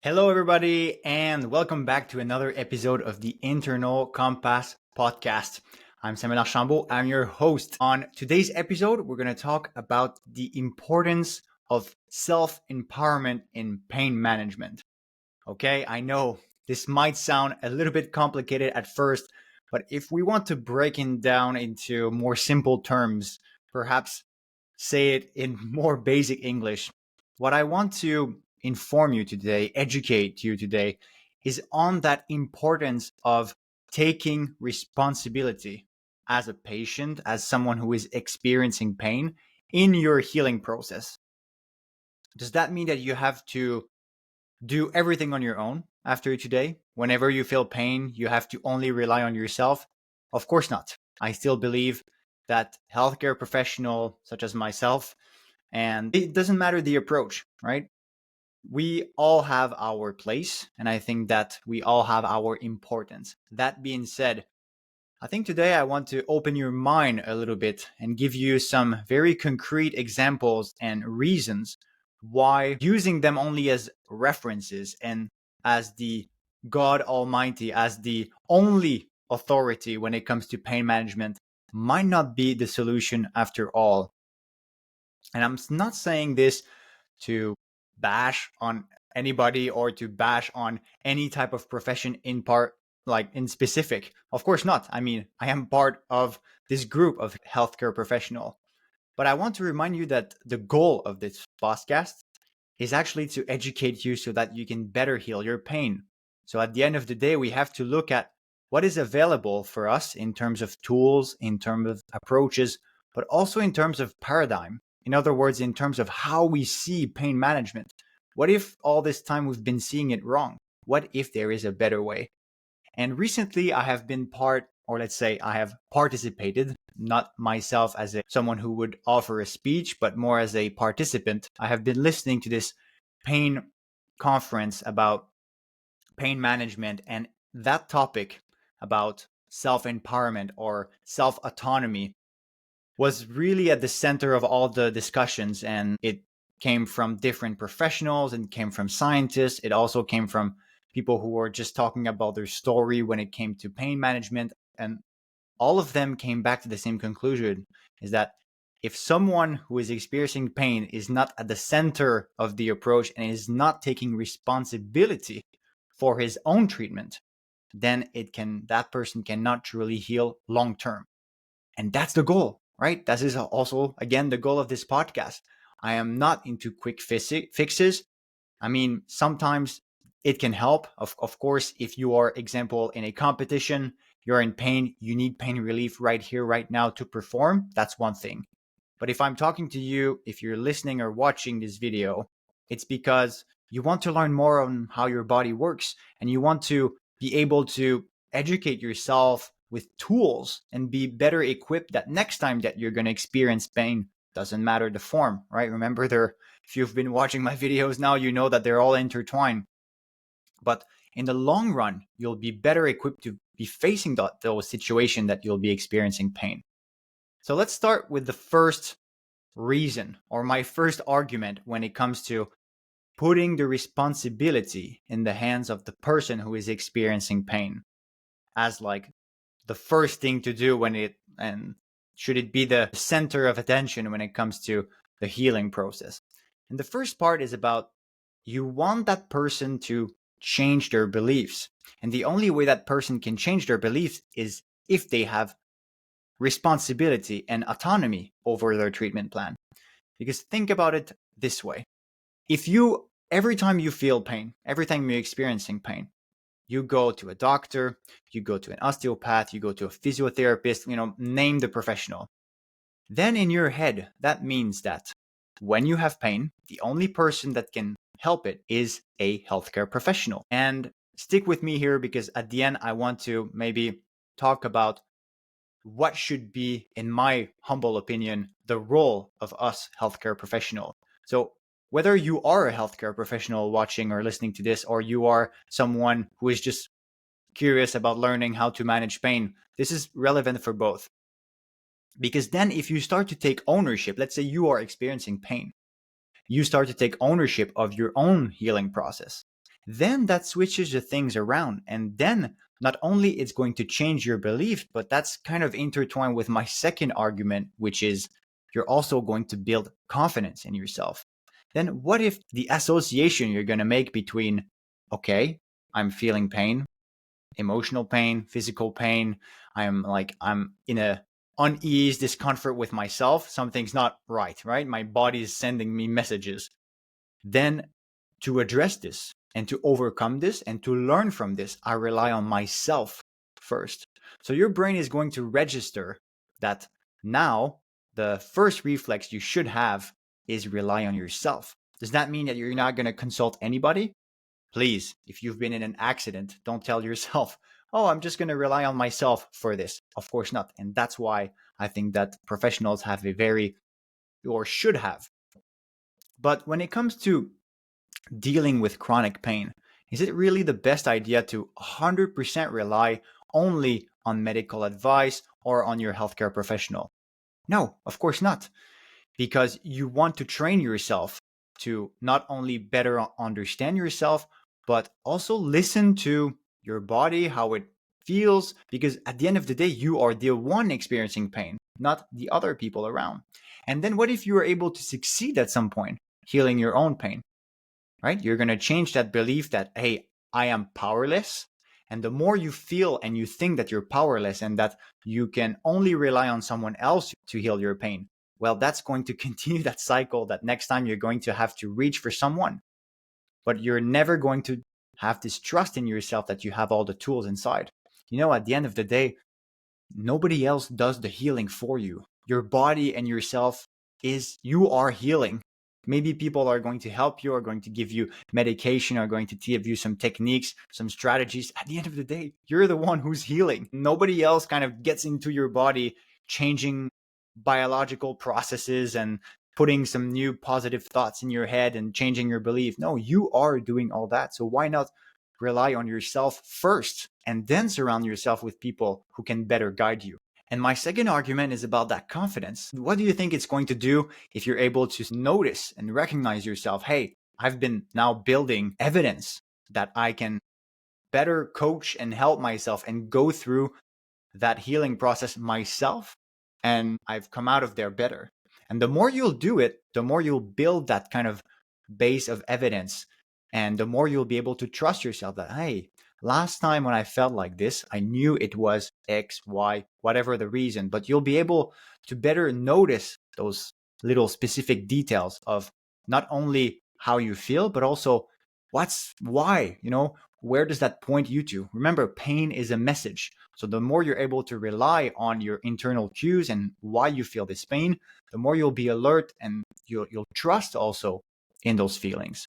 Hello, everybody, and welcome back to another episode of the Internal Compass podcast. I'm Samuel Archambault. I'm your host. On today's episode, we're going to talk about the importance of self empowerment in pain management. Okay, I know this might sound a little bit complicated at first, but if we want to break it down into more simple terms, perhaps say it in more basic English, what I want to inform you today, educate you today, is on that importance of taking responsibility as a patient, as someone who is experiencing pain in your healing process. Does that mean that you have to do everything on your own after today? Whenever you feel pain, you have to only rely on yourself? Of course not. I still believe that healthcare professional such as myself, and it doesn't matter the approach, right? We all have our place, and I think that we all have our importance. That being said, I think today I want to open your mind a little bit and give you some very concrete examples and reasons why using them only as references and as the God Almighty, as the only authority when it comes to pain management, might not be the solution after all. And I'm not saying this to bash on anybody or to bash on any type of profession in part, like in specific. Of course not. I mean, I am part of this group of healthcare professional. But I want to remind you that the goal of this podcast is actually to educate you so that you can better heal your pain. So at the end of the day, we have to look at what is available for us in terms of tools, in terms of approaches, but also in terms of paradigm. In other words, in terms of how we see pain management. What if all this time we've been seeing it wrong? What if there is a better way? And recently I have been part, or let's say I have participated, not myself as someone who would offer a speech, but more as a participant. I have been listening to this pain conference about pain management, and that topic about self empowerment or self autonomy was really at the center of all the discussions. And it came from different professionals and came from scientists. It also came from people who were just talking about their story when it came to pain management. And all of them came back to the same conclusion, is that if someone who is experiencing pain is not at the center of the approach and is not taking responsibility for his own treatment, then that person cannot truly heal long term. And that's the goal, right? That is also, again, the goal of this podcast. I am not into quick fixes. I mean, sometimes it can help. Of course, if you are, example, in a competition, you're in pain, you need pain relief right here, right now to perform. That's one thing. But if I'm talking to you, if you're listening or watching this video, it's because you want to learn more on how your body works and you want to be able to educate yourself with tools and be better equipped that next time that you're going to experience pain, doesn't matter the form, right? Remember, if you've been watching my videos now, you know that they're all intertwined. But in the long run, you'll be better equipped to be facing those situations that you'll be experiencing pain. So let's start with the first reason, or my first argument, when it comes to putting the responsibility in the hands of the person who is experiencing pain as like the first thing to do and should it be the center of attention when it comes to the healing process. And the first part is about, you want that person to change their beliefs. And the only way that person can change their beliefs is if they have responsibility and autonomy over their treatment plan. Because think about it this way. If you, every time you feel pain, every time you're experiencing pain, you go to a doctor, you go to an osteopath, you go to a physiotherapist, name the professional. Then in your head, that means that when you have pain, the only person that can help it is a healthcare professional. And stick with me here, because at the end, I want to maybe talk about what should be, in my humble opinion, the role of us healthcare professional. So whether you are a healthcare professional watching or listening to this, or you are someone who is just curious about learning how to manage pain, this is relevant for both. Because then if you start to take ownership, let's say you are experiencing pain, you start to take ownership of your own healing process. then that switches the things around. And then not only it's going to change your belief, but that's kind of intertwined with my second argument, which is you're also going to build confidence in yourself. Then what if the association you're going to make between, okay, I'm feeling pain, emotional pain, physical pain, I'm in a unease, discomfort with myself, something's not right, right? My body is sending me messages. Then to address this and to overcome this and to learn from this, I rely on myself first. So your brain is going to register that now the first reflex you should have is rely on yourself. Does that mean that you're not going to consult anybody? Please, if you've been in an accident, don't tell yourself, oh, I'm just going to rely on myself for this. Of course not. And that's why I think that professionals have a very, or should have. But when it comes to dealing with chronic pain, is it really the best idea to 100% rely only on medical advice or on your healthcare professional? No, of course not, because you want to train yourself to not only better understand yourself, but also listen to your body, how it feels, because at the end of the day, you are the one experiencing pain, not the other people around. And then what if you are able to succeed at some point, healing your own pain? Right? You're going to change that belief that, hey, I am powerless. And the more you feel and you think that you're powerless and that you can only rely on someone else to heal your pain, well, that's going to continue that cycle that next time you're going to have to reach for someone. But you're never going to have this trust in yourself that you have all the tools inside. You know, at the end of the day, nobody else does the healing for you. Your body and yourself you are healing. Maybe people are going to help you, are going to give you medication, are going to give you some techniques, some strategies. At the end of the day, you're the one who's healing. Nobody else kind of gets into your body, changing biological processes and putting some new positive thoughts in your head and changing your belief. No, you are doing all that. So why not rely on yourself first and then surround yourself with people who can better guide you? And my second argument is about that confidence. What do you think it's going to do if you're able to notice and recognize yourself? Hey, I've been now building evidence that I can better coach and help myself and go through that healing process myself. And I've come out of there better. And the more you'll do it, the more you'll build that kind of base of evidence. And the more you'll be able to trust yourself that, hey, last time when I felt like this, I knew it was X, Y, whatever the reason, but you'll be able to better notice those little specific details of not only how you feel, but also why, where does that point you to? Remember, pain is a message. So the more you're able to rely on your internal cues and why you feel this pain, the more you'll be alert and you'll trust also in those feelings.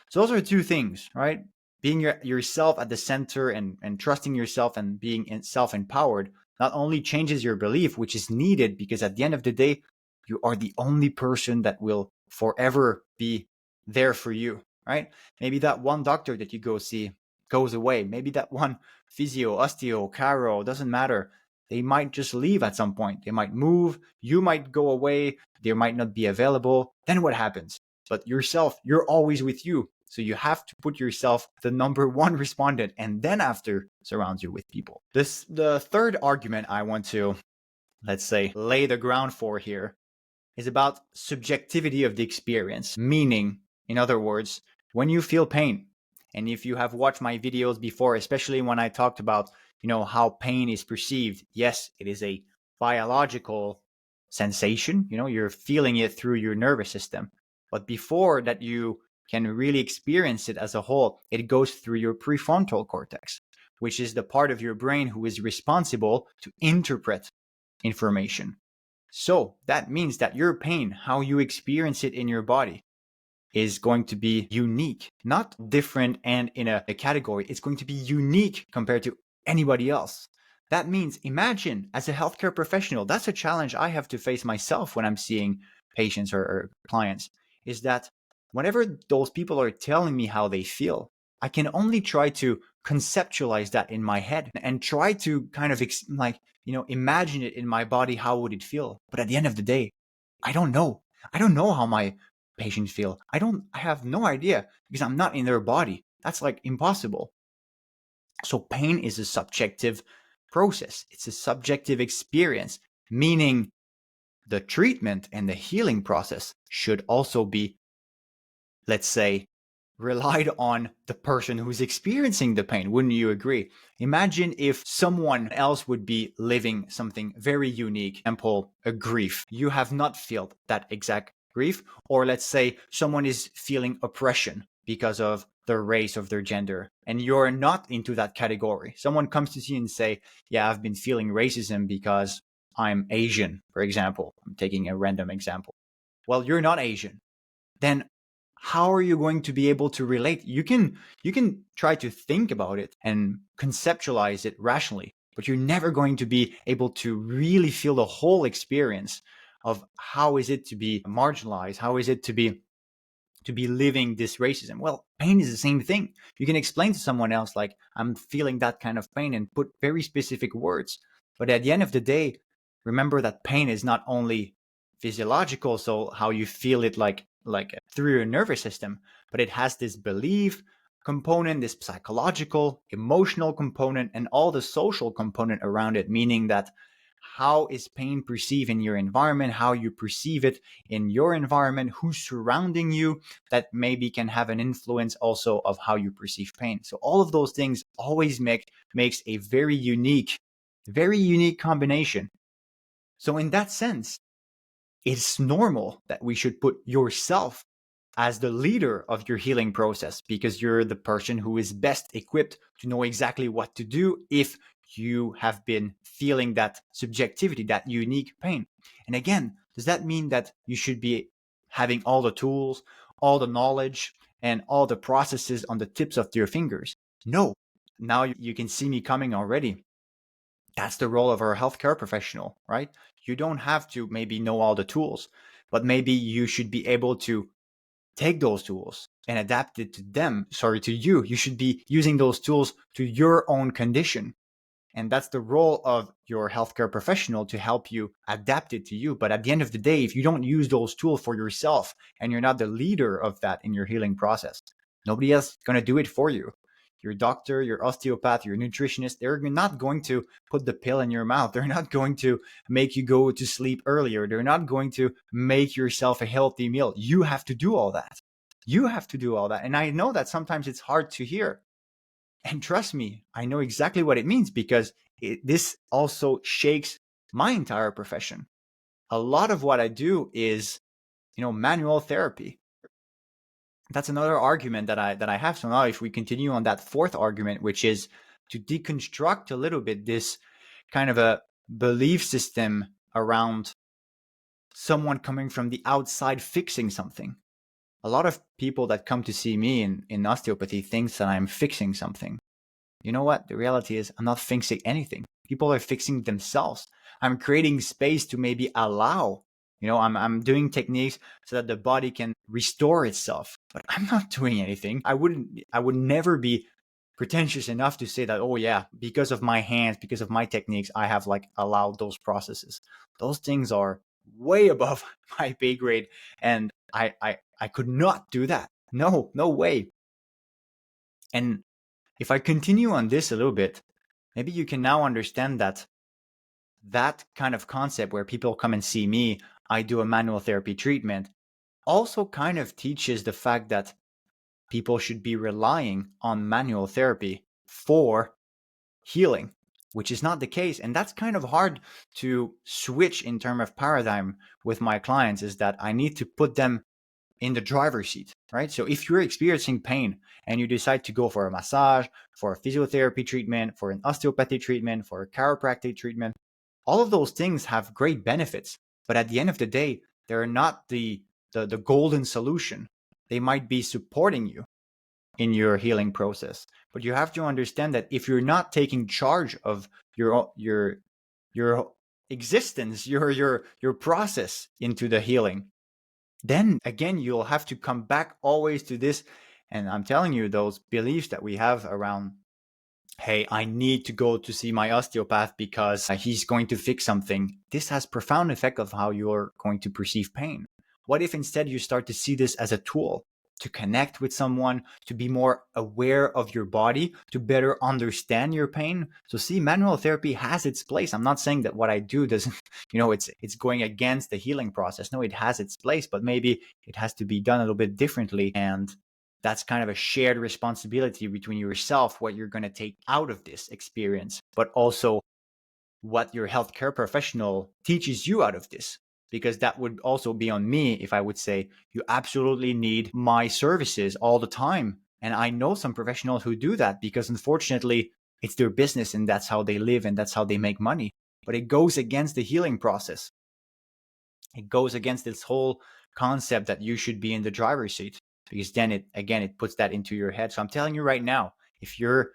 So those are two things, right? Being yourself at the center and trusting yourself and being self-empowered not only changes your belief, which is needed because at the end of the day, you are the only person that will forever be there for you, right? Maybe that one doctor that you go see goes away. Maybe that one physio, osteo, chiro, doesn't matter. They might just leave at some point. They might move. You might go away. They might not be available. Then what happens? But yourself, you're always with you. So you have to put yourself the number one respondent and then after surround you with people. The third argument I want to, let's say, lay the ground for here is about subjectivity of the experience. Meaning, in other words, when you feel pain, and if you have watched my videos before, especially when I talked about, how pain is perceived, yes, it is a biological sensation. You're feeling it through your nervous system. But before that you can really experience it as a whole, it goes through your prefrontal cortex, which is the part of your brain who is responsible to interpret information. So that means that your pain, how you experience it in your body, is going to be unique, not different and in a category. It's going to be unique compared to anybody else. That means, imagine as a healthcare professional, that's a challenge I have to face myself when I'm seeing patients or clients, is that whenever those people are telling me how they feel, I can only try to conceptualize that in my head and try to kind of imagine it in my body. How would it feel? But at the end of the day, I don't know. I don't know how my patients feel. I have no idea because I'm not in their body. That's like impossible. So pain is a subjective process. It's a subjective experience, meaning the treatment and the healing process should also be, let's say, relied on the person who's experiencing the pain. Wouldn't you agree? Imagine if someone else would be living something very unique, example, a grief. You have not felt that exact grief. Or let's say someone is feeling oppression because of their race or their gender, and you're not into that category. Someone comes to you and say, yeah, I've been feeling racism because I'm Asian, for example. I'm taking a random example. Well, you're not Asian. Then how are you going to be able to relate? You can try to think about it and conceptualize it rationally, but you're never going to be able to really feel the whole experience of how is it to be marginalized, how is it to be living this racism. Well, pain is the same thing. You can explain to someone else like, I'm feeling that kind of pain, and put very specific words, but at the end of the day, remember that pain is not only physiological, so how you feel it like through your nervous system, but it has this belief component, this psychological, emotional component, and all the social component around it, meaning that how is pain perceived in your environment, how you perceive it in your environment, who's surrounding you, that maybe can have an influence also of how you perceive pain. So all of those things always makes a very unique combination. So in that sense, it's normal that we should put yourself as the leader of your healing process, because you're the person who is best equipped to know exactly what to do if you have been feeling that subjectivity, that unique pain. And again, does that mean that you should be having all the tools, all the knowledge, and all the processes on the tips of your fingers? No. Now you can see me coming already. That's the role of our healthcare professional, right? You don't have to maybe know all the tools, but maybe you should be able to take those tools and adapt it to you. You should be using those tools to your own condition. And that's the role of your healthcare professional, to help you adapt it to you. But at the end of the day, if you don't use those tools for yourself and you're not the leader of that in your healing process, nobody else is going to do it for you. Your doctor, your osteopath, your nutritionist, they're not going to put the pill in your mouth. They're not going to make you go to sleep earlier. They're not going to make yourself a healthy meal. You have to do all that. You have to do all that. And I know that sometimes it's hard to hear. And trust me, I know exactly what it means, because this also shakes my entire profession. A lot of what I do is, manual therapy. That's another argument that I have. So now if we continue on that fourth argument, which is to deconstruct a little bit this kind of a belief system around someone coming from the outside fixing something. A lot of people that come to see me in osteopathy thinks that I'm fixing something. You know what? The reality is I'm not fixing anything. People are fixing themselves. I'm creating space to maybe allow, I'm doing techniques so that the body can restore itself, but I'm not doing anything. I would never be pretentious enough to say that, oh yeah, because of my hands, because of my techniques, I have like allowed those processes. Those things are way above my pay grade. And I could not do that. No way. And if I continue on this a little bit, maybe you can now understand that kind of concept where people come and see me, I do a manual therapy treatment, also kind of teaches the fact that people should be relying on manual therapy for healing, which is not the case. And that's kind of hard to switch in terms of paradigm with my clients, is that I need to put them in the driver's seat, right? So if you're experiencing pain and you decide to go for a massage, for a physiotherapy treatment, for an osteopathy treatment, for a chiropractic treatment, all of those things have great benefits. But at the end of the day, they're not the golden solution. They might be supporting you in your healing process, but you have to understand that if you're not taking charge of your existence, your process into the healing, then again, you'll have to come back always to this. And I'm telling you, those beliefs that we have around, hey, I need to go to see my osteopath because he's going to fix something. This has profound effect of how you're going to perceive pain. What if instead you start to see this as a tool to connect with someone, to be more aware of your body, to better understand your pain. So see, manual therapy has its place. I'm not saying that what I do doesn't, it's going against the healing process. No, it has its place, but maybe it has to be done a little bit differently. And that's kind of a shared responsibility between yourself, what you're going to take out of this experience, but also what your healthcare professional teaches you out of this. Because that would also be on me if I would say, you absolutely need my services all the time. And I know some professionals who do that because unfortunately it's their business and that's how they live and that's how they make money. But it goes against the healing process. It goes against this whole concept that you should be in the driver's seat, because then it puts that into your head. So I'm telling you right now, if you're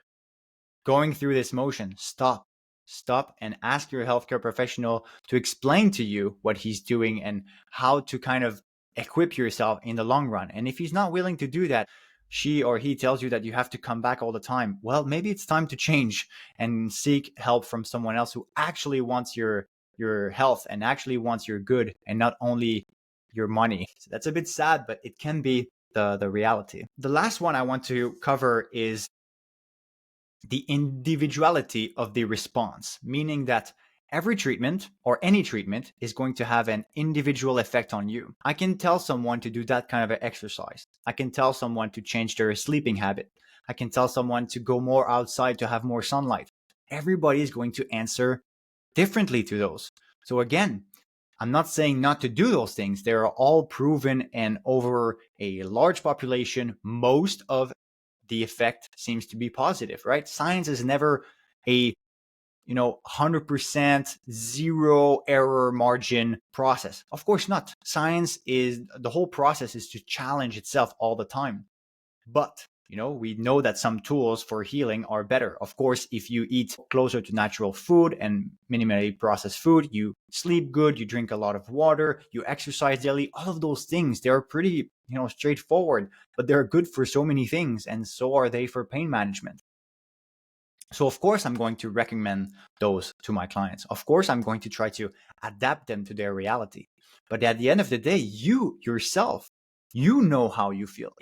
going through this motion, stop and ask your healthcare professional to explain to you what he's doing and how to kind of equip yourself in the long run. And if he's not willing to do that, she or he tells you that you have to come back all the time, well, maybe it's time to change and seek help from someone else who actually wants your health and actually wants your good and not only your money. So that's a bit sad, but it can be the reality. The last one I want to cover is the individuality of the response, meaning that every treatment or any treatment is going to have an individual effect on you. I can tell someone to do that kind of an exercise. I can tell someone to change their sleeping habit. I can tell someone to go more outside to have more sunlight. Everybody is going to answer differently to those. So again, I'm not saying not to do those things. They are all proven, and over a large population, most of the effect seems to be positive, right? Science is never a 100% zero error margin process. Of course not. Science is, the whole process is to challenge itself all the time. But we know that some tools for healing are better. Of course, if you eat closer to natural food and minimally processed food, you sleep good, you drink a lot of water, you exercise daily, all of those things, they're pretty, straightforward, but they're good for so many things, and so are they for pain management. So of course, I'm going to recommend those to my clients. Of course, I'm going to try to adapt them to their reality. But at the end of the day, you yourself, you know how you feel.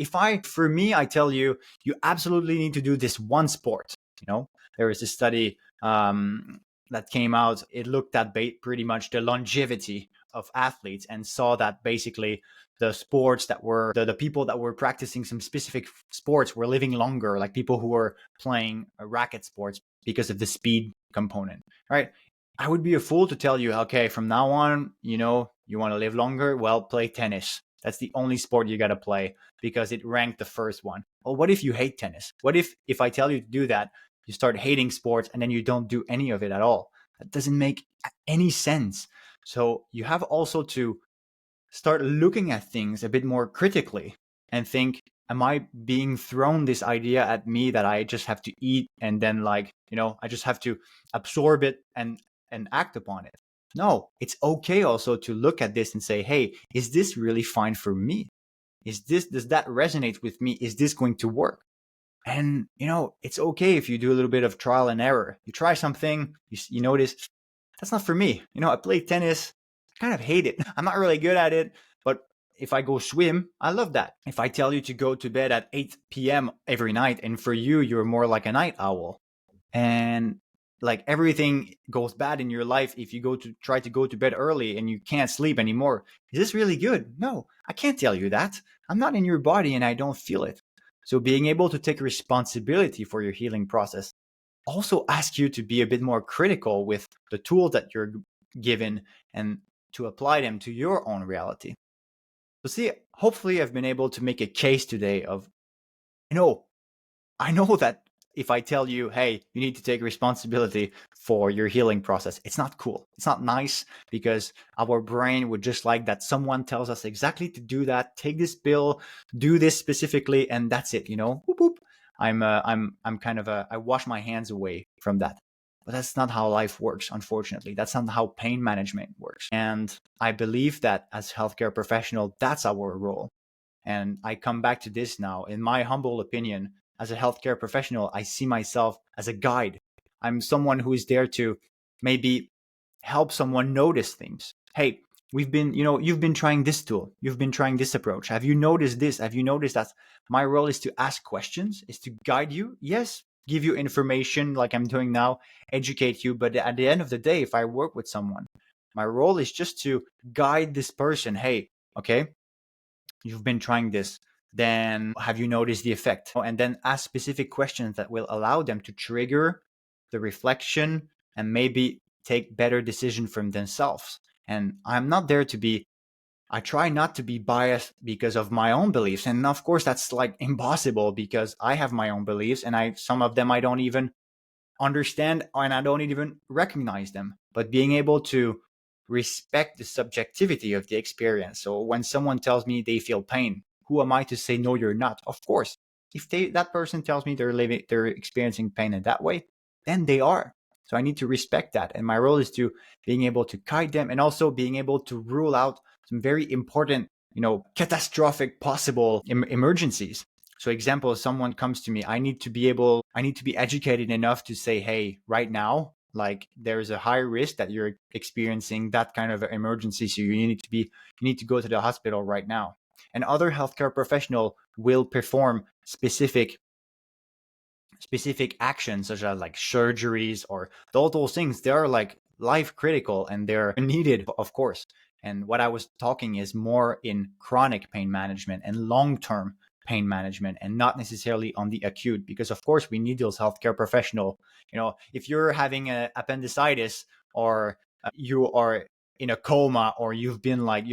For me, I tell you, you absolutely need to do this one sport. There was a study that came out. It looked at pretty much the longevity of athletes and saw that basically the sports that were the people that were practicing some specific sports were living longer, like people who were playing racket sports, because of the speed component, right? I would be a fool to tell you, okay, from now on, you want to live longer, well, play tennis. That's the only sport you got to play because it ranked the first one. Well, what if you hate tennis? What if I tell you to do that, you start hating sports and then you don't do any of it at all? That doesn't make any sense. So you have also to start looking at things a bit more critically and think, am I being thrown this idea at me that I just have to eat and then I just have to absorb it and act upon it? No, it's okay also to look at this and say, hey, is this really fine for me? Does that resonate with me? Is this going to work? And, it's okay if you do a little bit of trial and error. You try something, you notice, that's not for me. I play tennis, I kind of hate it. I'm not really good at it, but if I go swim, I love that. If I tell you to go to bed at 8 p.m. every night, and for you, you're more like a night owl, and like everything goes bad in your life if you try to go to bed early and you can't sleep anymore. Is this really good? No, I can't tell you that. I'm not in your body and I don't feel it. So being able to take responsibility for your healing process also asks you to be a bit more critical with the tools that you're given and to apply them to your own reality. So see, hopefully I've been able to make a case today of, I know that if I tell you, hey, you need to take responsibility for your healing process, it's not cool. It's not nice, because our brain would just like that someone tells us exactly to do that, take this pill, do this specifically, and that's it, Boop, boop. I'm kind of I wash my hands away from that. But that's not how life works, unfortunately. That's not how pain management works. And I believe that as healthcare professional, that's our role. And I come back to this now. In my humble opinion, as a healthcare professional, I see myself as a guide. I'm someone who is there to maybe help someone notice things. Hey, you've been trying this tool, you've been trying this approach. Have you noticed this? Have you noticed that? My role is to ask questions, is to guide you. Yes, give you information like I'm doing now, educate you. But at the end of the day, if I work with someone, my role is just to guide this person. Hey, okay, you've been trying this. Then have you noticed the effect? And then ask specific questions that will allow them to trigger the reflection and maybe take better decision from themselves. And I'm not there to be, I try not to be biased because of my own beliefs. And of course, that's like impossible because I have my own beliefs and some of them I don't even understand and I don't even recognize them. But being able to respect the subjectivity of the experience. So when someone tells me they feel pain, who am I to say no, you're not? Of course, if that person tells me they're experiencing pain in that way, then they are. So I need to respect that, and my role is to being able to guide them and also being able to rule out some very important, catastrophic possible emergencies. So example, if someone comes to me, I need to be educated enough to say, hey, right now, like there's a high risk that you're experiencing that kind of emergency. So you need to go to the hospital right now. And other healthcare professional will perform specific actions such as like surgeries or all those things. They are like life critical and they're needed, of course. And what I was talking is more in chronic pain management and long-term pain management and not necessarily on the acute, because of course we need those healthcare professional. If you're having a appendicitis or you are in a coma or you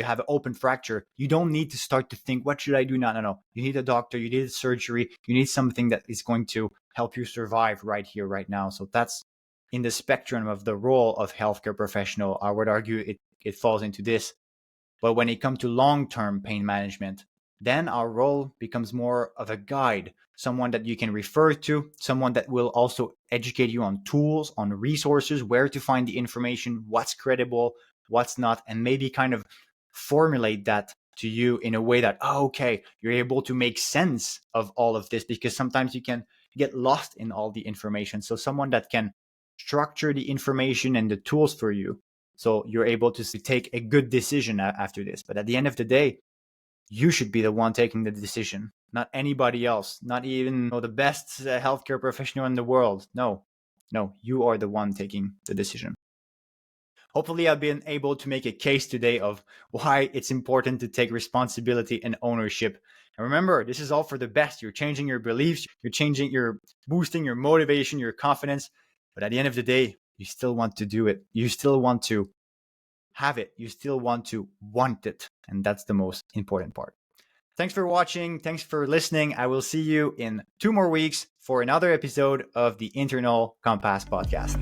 have an open fracture, you don't need to start to think, what should I do now? No. You need a doctor, you need a surgery, you need something that is going to help you survive right here, right now. So that's in the spectrum of the role of healthcare professional. I would argue it falls into this. But when it comes to long-term pain management, then our role becomes more of a guide, someone that you can refer to, someone that will also educate you on tools, on resources, where to find the information, what's credible, what's not, and maybe kind of formulate that to you in a way that, okay, you're able to make sense of all of this, because sometimes you can get lost in all the information. So someone that can structure the information and the tools for you, so you're able to take a good decision after this. But at the end of the day, you should be the one taking the decision, not anybody else, not even the best healthcare professional in the world. No, you are the one taking the decision. Hopefully, I've been able to make a case today of why it's important to take responsibility and ownership. And remember, this is all for the best. You're changing your beliefs, you're boosting your motivation, your confidence. But at the end of the day, you still want to do it. You still want to have it. You still want it. And that's the most important part. Thanks for watching. Thanks for listening. I will see you in 2 more weeks for another episode of the Internal Compass podcast.